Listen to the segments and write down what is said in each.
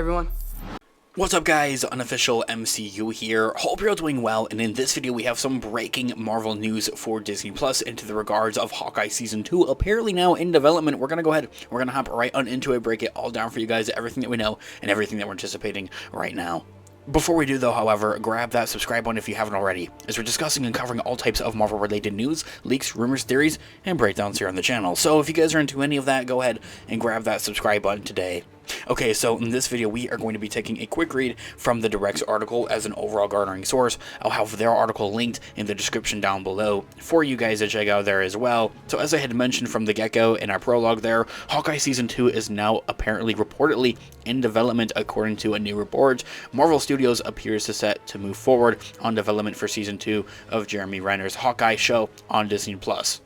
everyone. What's up guys, Unofficial MCU here. Hope you're all doing well, and in this video we have some breaking Marvel news for Disney Plus into the regards of Hawkeye Season 2, apparently now in development. We're gonna hop right on into it, break it all down for you guys, everything that we know, and everything that we're anticipating right now. Before we do though, however, grab that subscribe button if you haven't already, as we're discussing and covering all types of Marvel related news, leaks, rumors, theories, and breakdowns here on the channel. So if you guys are into any of that, go ahead and grab that subscribe button today. Okay, so in this video we are going to be taking a quick read from the Direct's article as an overall garnering source. I'll have their article linked in the description down below for you guys to check out there as well. So as I had mentioned from the get-go in our prologue there, Hawkeye Season 2 is now apparently reportedly in development according to a new report. Marvel Studios appears to set to move forward on development for Season 2 of Jeremy Renner's Hawkeye show on Disney Plus.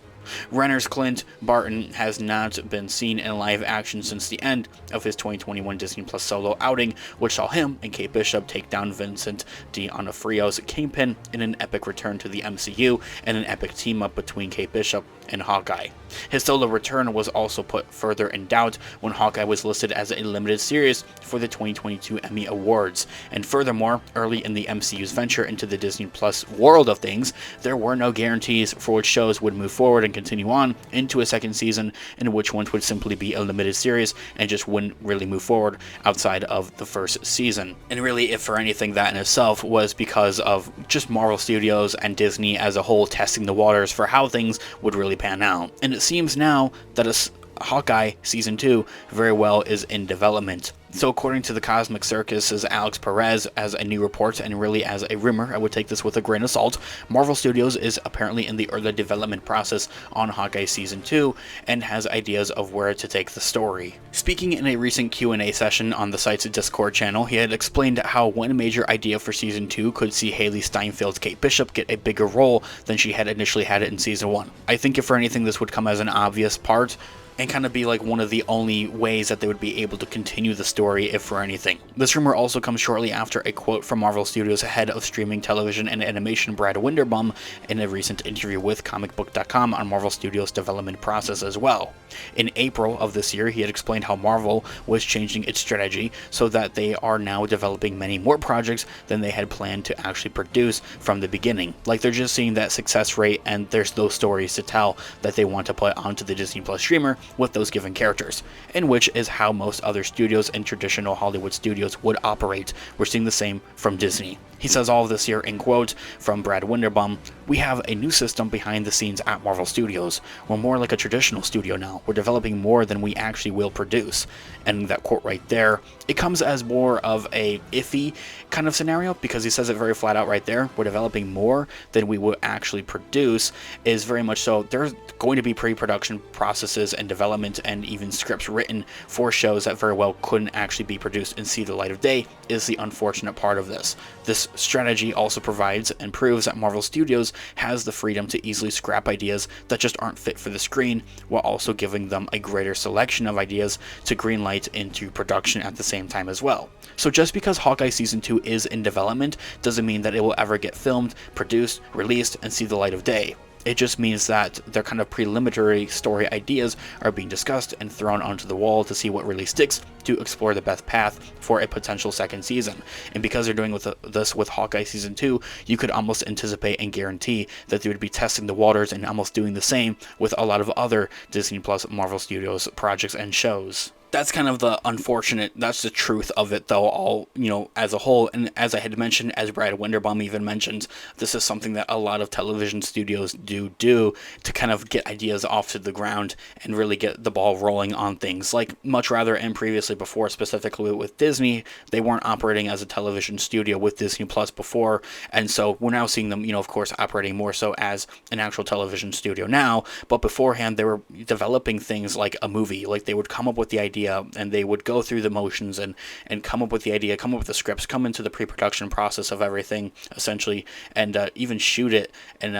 Renner's Clint Barton has not been seen in live action since the end of his 2021 Disney Plus solo outing, which saw him and Kate Bishop take down Vincent D'Onofrio's Kingpin in an epic return to the MCU and an epic team-up between Kate Bishop and Hawkeye. His solo return was also put further in doubt when Hawkeye was listed as a limited series for the 2022 Emmy Awards, and furthermore, early in the MCU's venture into the Disney Plus world of things, there were no guarantees for which shows would move forward and continue on into a second season, and which ones would simply be a limited series and just wouldn't really move forward outside of the first season. And really, if for anything, that in itself was because of just Marvel Studios and Disney as a whole testing the waters for how things would really pan out. And it seems now that Hawkeye Season 2 very well is in development. So according to the Cosmic Circus's Alex Perez, as a new report and really as a rumor, I would take this with a grain of salt, Marvel Studios is apparently in the early development process on Hawkeye Season 2 and has ideas of where to take the story. Speaking in a recent Q&A session on the site's Discord channel, he had explained how one major idea for Season 2 could see Haley Steinfeld's Kate Bishop get a bigger role than she had initially had it in Season 1. I think if for anything this would come as an obvious part, and kind of be like one of the only ways that they would be able to continue the story, if for anything. This rumor also comes shortly after a quote from Marvel Studios' head of streaming television and animation, Brad Winderbaum, in a recent interview with comicbook.com on Marvel Studios' development process as well. In April of this year, he had explained how Marvel was changing its strategy so that they are now developing many more projects than they had planned to actually produce from the beginning. Like, they're just seeing that success rate, and there's those stories to tell that they want to put onto the Disney Plus streamer with those given characters, and which is how most other studios and traditional Hollywood studios would operate. We're seeing the same from Disney. He says all of this here in quote from Brad Winderbaum: "We have a new system behind the scenes at Marvel Studios. We're more like a traditional studio now. We're developing more than we actually will produce." And that quote right there, it comes as more of a iffy kind of scenario, because he says it very flat out right there. We're developing more than we will actually produce, is very much so. There's going to be pre-production processes and development and even scripts written for shows that very well couldn't actually be produced and see the light of day, is the unfortunate part of this. This strategy also provides and proves that Marvel Studios has the freedom to easily scrap ideas that just aren't fit for the screen, while also giving them a greater selection of ideas to greenlight into production at the same time as well. So just because Hawkeye Season 2 is in development doesn't mean that it will ever get filmed, produced, released, and see the light of day. It just means that their kind of preliminary story ideas are being discussed and thrown onto the wall to see what really sticks, to explore the best path for a potential second season. And because they're doing this with Hawkeye Season 2, you could almost anticipate and guarantee that they would be testing the waters and almost doing the same with a lot of other Disney Plus Marvel Studios projects and shows. That's kind of the unfortunate, that's the truth of it though, all, as a whole. And as I had mentioned, as Brad Winderbaum even mentioned, this is something that a lot of television studios do to kind of get ideas off to the ground and really get the ball rolling on things. Like, much rather, and previously before, specifically with Disney, they weren't operating as a television studio with Disney Plus before, and so we're now seeing them, of course, operating more so as an actual television studio now. But beforehand, they were developing things like a movie. Like, they would come up with the idea, and they would go through the motions and come up with the idea, come up with the scripts, come into the pre-production process of everything, essentially, and even shoot it and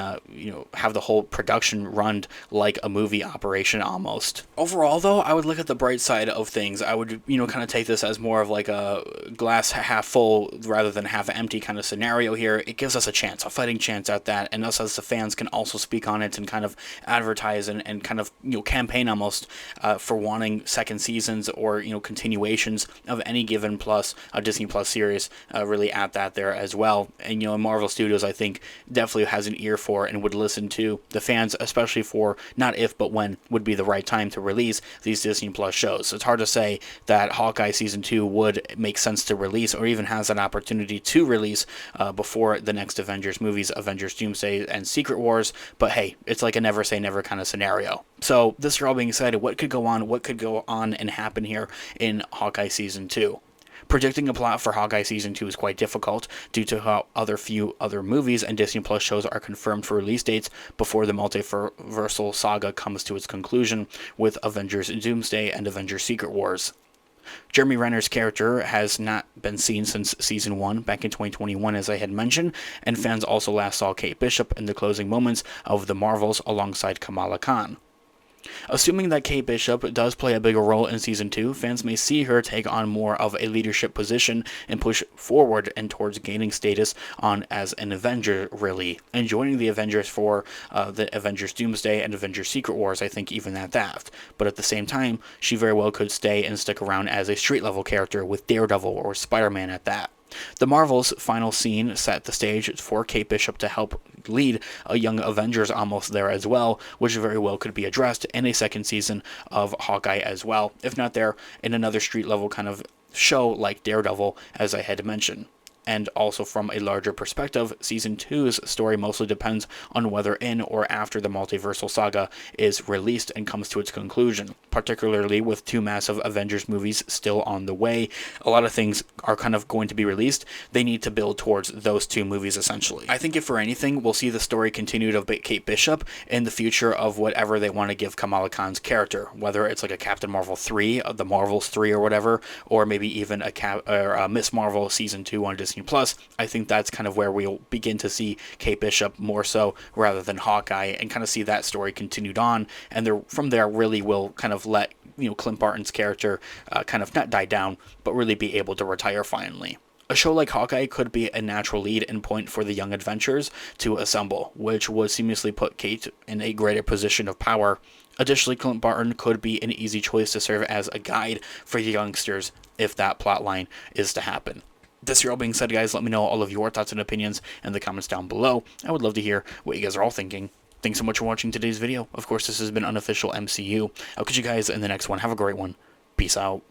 have the whole production run like a movie operation almost. Overall though, I would look at the bright side of things. I would kind of take this as more of like a glass half full rather than half empty kind of scenario here. It gives us a chance, a fighting chance at that, and us as the fans can also speak on it and kind of advertise and kind of campaign almost for wanting second season seasons or, you know, continuations of any given Disney Plus series really at that there as well. And, you know, Marvel Studios, I think, definitely has an ear for and would listen to the fans, especially for not if but when would be the right time to release these Disney Plus shows. So it's hard to say that Hawkeye Season 2 would make sense to release or even has an opportunity to release before the next Avengers movies, Avengers Doomsday and Secret Wars. But hey, it's like a never say never kind of scenario. So this year all being excited, what could go on and happen here in Hawkeye Season 2? Predicting a plot for Hawkeye Season 2 is quite difficult due to how few other movies and Disney Plus shows are confirmed for release dates before the multiversal saga comes to its conclusion with Avengers Doomsday and Avengers Secret Wars. Jeremy Renner's character has not been seen since Season 1 back in 2021, as I had mentioned, and fans also last saw Kate Bishop in the closing moments of The Marvels alongside Kamala Khan. Assuming that Kate Bishop does play a bigger role in Season 2, fans may see her take on more of a leadership position and push forward and towards gaining status on as an Avenger, really, and joining the Avengers for the Avengers Doomsday and Avengers Secret Wars, I think even at that. But at the same time, she very well could stay and stick around as a street-level character with Daredevil or Spider-Man at that. The Marvels' final scene set the stage for Kate Bishop to help lead a young Avengers almost there as well, which very well could be addressed in a second season of Hawkeye as well, if not there in another street-level kind of show like Daredevil, as I had mentioned. And also from a larger perspective, Season 2's story mostly depends on whether in or after the multiversal saga is released and comes to its conclusion, particularly with two massive Avengers movies still on the way. A lot of things are kind of going to be released. They need to build towards those two movies, essentially. I think if for anything, we'll see the story continued of Kate Bishop in the future of whatever they want to give Kamala Khan's character, whether it's like a Captain Marvel 3, the Marvels 3 or whatever, or maybe even a Miss Marvel Season 2 on Disney Plus. I think that's kind of where we'll begin to see Kate Bishop more so rather than Hawkeye, and kind of see that story continued on, and from there really will kind of let, you know, Clint Barton's character kind of not die down, but really be able to retire finally. A show like Hawkeye could be a natural lead and point for the young adventurers to assemble, which would seamlessly put Kate in a greater position of power. Additionally, Clint Barton could be an easy choice to serve as a guide for the youngsters if that plotline is to happen. This year all being said, guys, let me know all of your thoughts and opinions in the comments down below. I would love to hear what you guys are all thinking. Thanks so much for watching today's video. Of course, this has been Unofficial MCU. I'll catch you guys in the next one. Have a great one. Peace out.